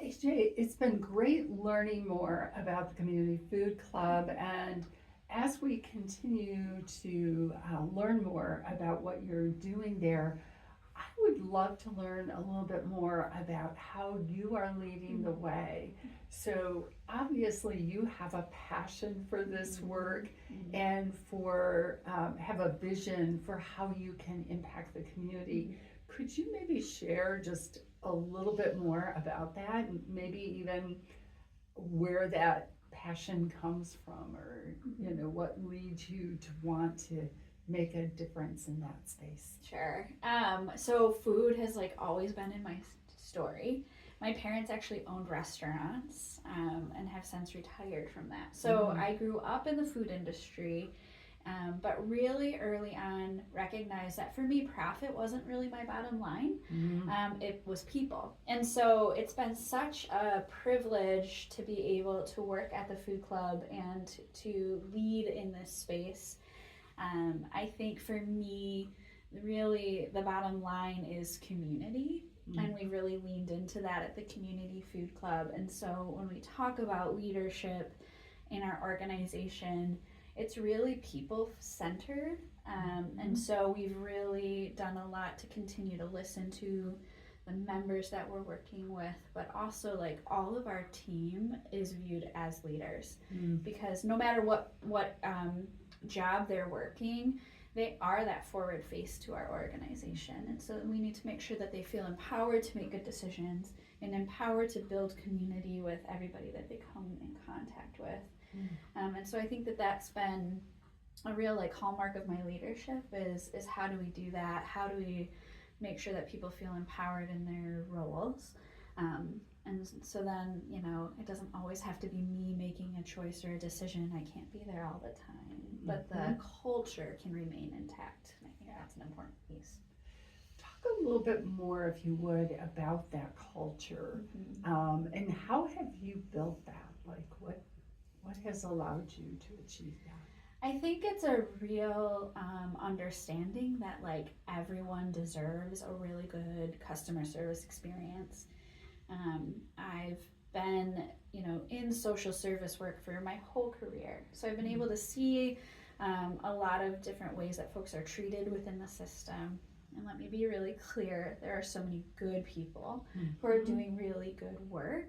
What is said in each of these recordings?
AJ, it's been great learning more about the Community Food Club, and as we continue to learn more about what you're doing there, I would love to learn a little bit more about how you are leading the way. So, obviously, you have a passion for this work and for have a vision for how you can impact the community. Could you maybe share just a little bit more about that, and maybe even where that passion comes from, or what leads you to want to make a difference in that space? Sure. So food has like always been in my story. My parents actually owned restaurants and have since retired from that. So I grew up in the food industry, but really early on recognized that for me, profit wasn't really my bottom line. It was people. And so it's been such a privilege to be able to work at the food club and to lead in this space. I think for me, really the bottom line is community. And we really leaned into that at the Community Food Club. And so when we talk about leadership in our organization, it's really people centered. And so we've really done a lot to continue to listen to the members that we're working with, but also like all of our team is viewed as leaders because no matter what job they're working, they are that forward face to our organization. And so we need to make sure that they feel empowered to make good decisions and empowered to build community with everybody that they come in contact with. And so I think that that's been a real like hallmark of my leadership is how do we do that? How do we make sure that people feel empowered in their roles? And so then, it doesn't always have to be me making a choice or a decision. I can't be there all the time, but the culture can remain intact. And I think that's an important piece. Talk a little bit more, if you would, about that culture, and how have you built that? Like, what has allowed you to achieve that? I think it's a real understanding that like everyone deserves a really good customer service experience. I've been, in social service work for my whole career. So I've been able to see a lot of different ways that folks are treated within the system. And let me be really clear, there are so many good people who are doing really good work.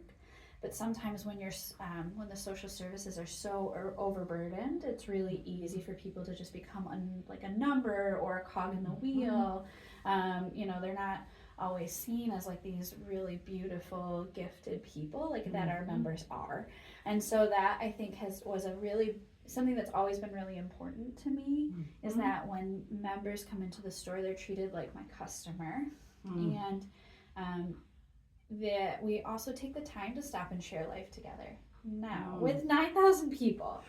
But sometimes when when the social services are so overburdened, it's really easy for people to just become like a number or a cog in the wheel. They're not always seen as like these really beautiful, gifted people like that our members are. And so that I think was a really something that's always been really important to me is that when members come into the store, they're treated like my customer. And that we also take the time to stop and share life together. Now, with 9,000 people,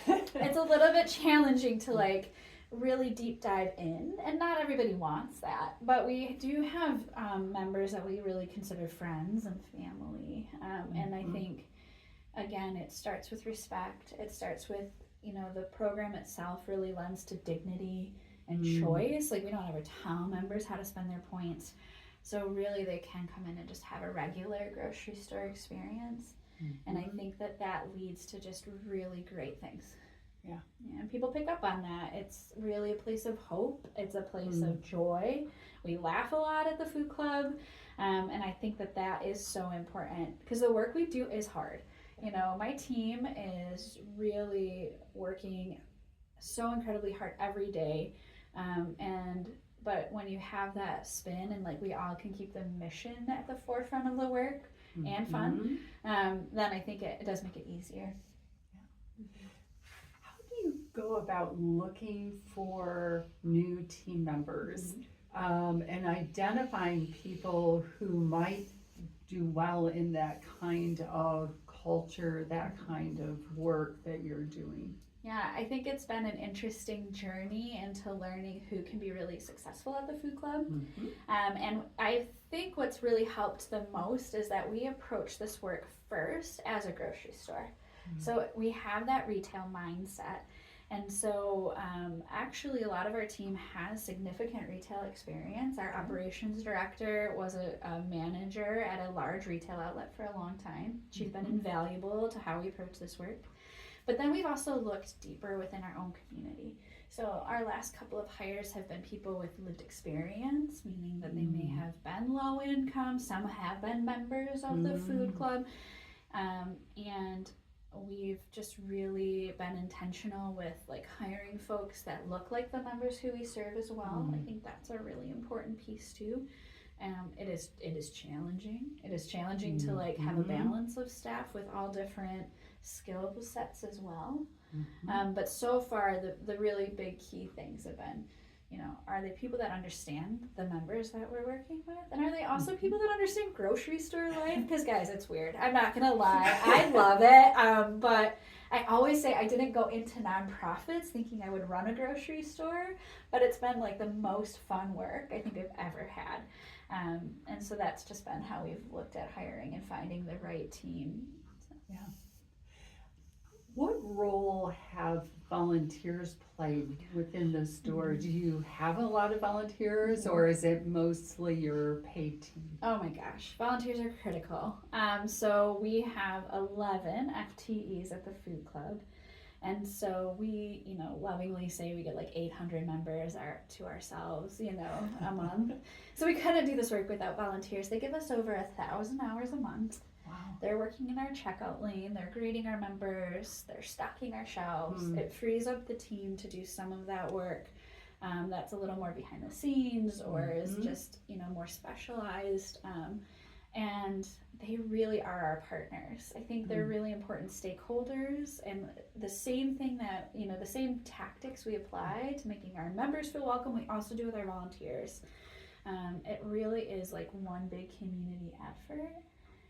it's a little bit challenging to like really deep dive in, and not everybody wants that, but we do have members that we really consider friends and family. And I think, again, it starts with respect. It starts with, the program itself really lends to dignity and choice. Like, we don't ever tell members how to spend their points. So really they can come in and just have a regular grocery store experience. And I think that leads to just really great things. Yeah, and people pick up on that. It's really a place of hope. It's a place of joy. We laugh a lot at the food club. And I think that is so important because the work we do is hard. My team is really working so incredibly hard every day. But when you have that spin and like we all can keep the mission at the forefront of the work and fun, then I think it does make it easier. How do you go about looking for new team members and identifying people who might do well in that kind of culture, that kind of work that you're doing? Yeah, I think it's been an interesting journey into learning who can be really successful at the food club. And I think what's really helped the most is that we approach this work first as a grocery store. So we have that retail mindset. And so actually a lot of our team has significant retail experience. Our operations director was a manager at a large retail outlet for a long time. She's been invaluable to how we approach this work. But then we've also looked deeper within our own community. So our last couple of hires have been people with lived experience, meaning that they may have been low income, some have been members of the food club, and we've just really been intentional with like hiring folks that look like the members who we serve as well. I think that's a really important piece too. It is challenging. It is challenging to like have a balance of staff with all different skill sets as well. But so far the really big key things have been, you know, are they people that understand the members that we're working with? And are they also people that understand grocery store life? Because guys, it's weird. I'm not gonna lie. I love it. But I always say I didn't go into nonprofits thinking I would run a grocery store, but it's been like the most fun work I think I've ever had. And so that's just been how we've looked at hiring and finding the right team. Yeah. What role have volunteers played within the store? Do you have a lot of volunteers, or is it mostly your paid team? Oh my gosh, volunteers are critical. So we have 11 FTEs at the food club. And so we, you know, lovingly say we get like 800 members to ourselves, you know, a month. So we kind of do this work without volunteers. They give us over 1,000 hours a month. Wow. They're working in our checkout lane, they're greeting our members, they're stocking our shelves. It frees up the team to do some of that work that's a little more behind the scenes or is just, you know, more specialized. And they really are our partners. I think they're really important stakeholders, and the same thing that, you know, the same tactics we apply to making our members feel welcome, we also do with our volunteers. It really is like one big community effort.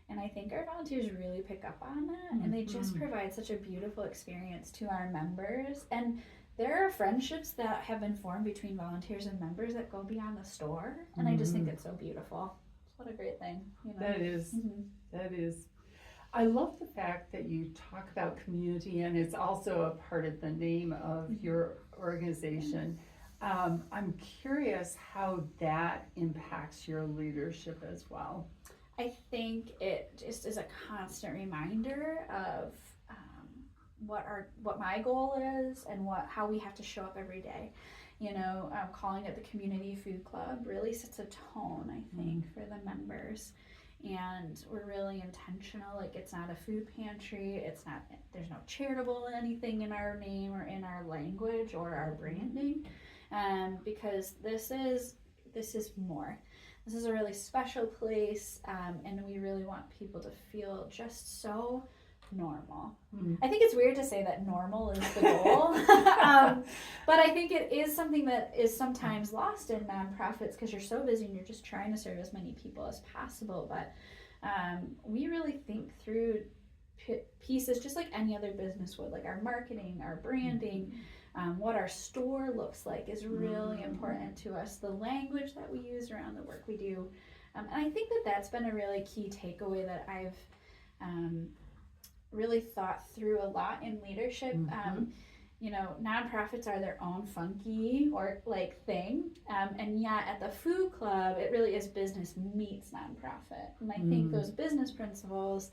And I think our volunteers really pick up on that, and they just provide such a beautiful experience to our members. And there are friendships that have been formed between volunteers and members that go beyond the store, and I just think it's so beautiful. What a great thing, you know? That is, that is. I love the fact that you talk about community, and it's also a part of the name of your organization. I'm curious how that impacts your leadership as well. I think it just is a constant reminder of what my goal is and how we have to show up every day. You know, calling it the community food club really sets a tone, I think, for the members. And we're really intentional. Like, it's not a food pantry. There's no charitable anything in our name or in our language or our branding, because this is more. This is a really special place, and we really want people to feel just so normal. I think it's weird to say that normal is the goal, but I think it is something that is sometimes lost in nonprofits because you're so busy and you're just trying to serve as many people as possible. But we really think through pieces just like any other business would, like our marketing, our branding, what our store looks like is really important to us. The language that we use around the work we do. And I think that that's been a really key takeaway that I've really thought through a lot in leadership. You know, nonprofits are their own funky or like thing. And yet at the food club, it really is business meets nonprofit. And I think those business principles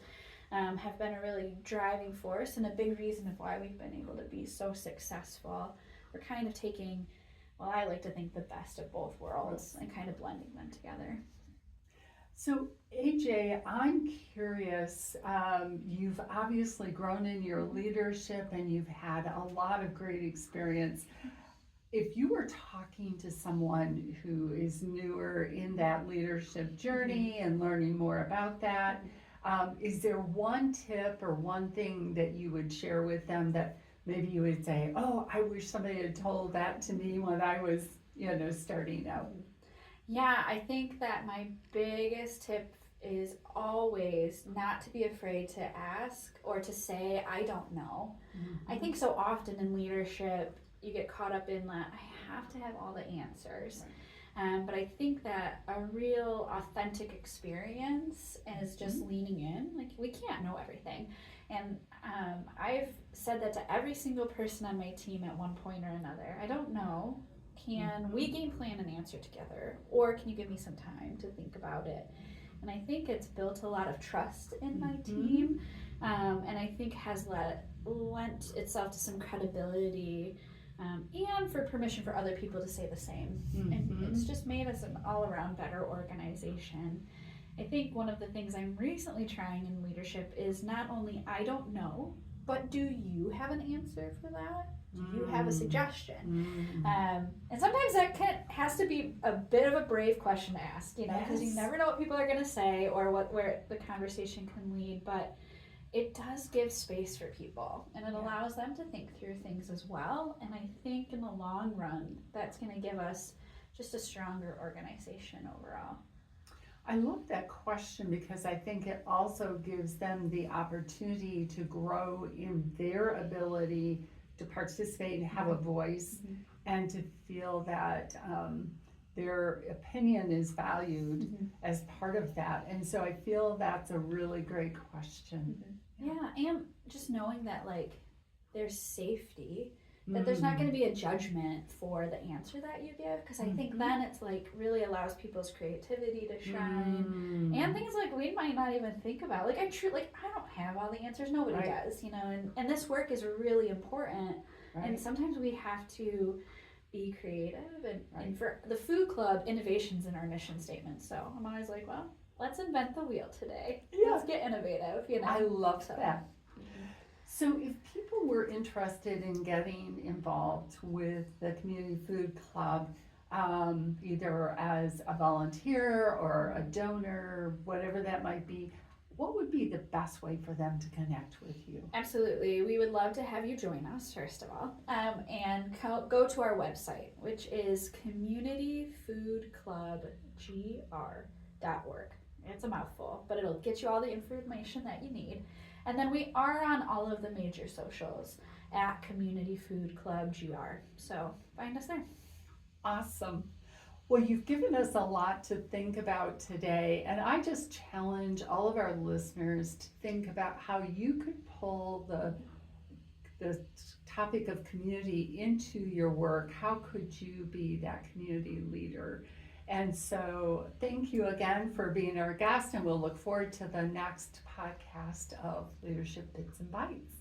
have been a really driving force and a big reason of why we've been able to be so successful. We're kind of taking, well, I like to think the best of both worlds and kind of blending them together. So AJ, I'm curious, you've obviously grown in your leadership and you've had a lot of great experience. If you were talking to someone who is newer in that leadership journey and learning more about that, is there one tip or one thing that you would share with them that maybe you would say, oh, I wish somebody had told that to me when I was, you know, starting out? Yeah, I think that my biggest tip is always not to be afraid to ask or to say, I don't know. I think so often in leadership, you get caught up in that, I have to have all the answers. But I think that a a real authentic experience and is just leaning in. Like, we can't know everything. And I've said that to every single person on my team at one point or another. I don't know. Can we game plan an answer together? Or can you give me some time to think about it? And I think it's built a lot of trust in my team. And I think has lent itself to some credibility and for permission for other people to say the same. And it's just made us an all-around better organization. I think one of the things I'm recently trying in leadership is not only I don't know, but do you have an answer for that? Do you have a suggestion? And sometimes that has to be a bit of a brave question to ask, because you never know what people are going to say or where the conversation can lead. But it does give space for people, and it allows them to think through things as well. And I think in the long run, that's going to give us just a stronger organization overall. I love that question because I think it also gives them the opportunity to grow in their ability to participate and have a voice and to feel that their opinion is valued as part of that. And so I feel that's a really great question. Yeah, and just knowing that there's safety, that there's not going to be a judgment for the answer that you give, because I think then it's really allows people's creativity to shine and things we might not even think about. I don't have all the answers, nobody does, and this work is really important, and sometimes we have to be creative, and for the food club, innovation's in our mission statement, so I'm always well, let's invent the wheel today. Let's get innovative, I love that. So if people were interested in getting involved with the Community Food Club, either as a volunteer or a donor, whatever that might be, what would be the best way for them to connect with you? Absolutely. We would love to have you join us, first of all, and go to our website, which is communityfoodclubgr.org. It's a mouthful, but it'll get you all the information that you need. And then we are on all of the major socials at Community Food Club GR. So find us there. Awesome. Well, you've given us a lot to think about today, and I just challenge all of our listeners to think about how you could pull the topic of community into your work. How could you be that community leader? And so thank you again for being our guest, and we'll look forward to the next podcast of Leadership Bits and Bytes.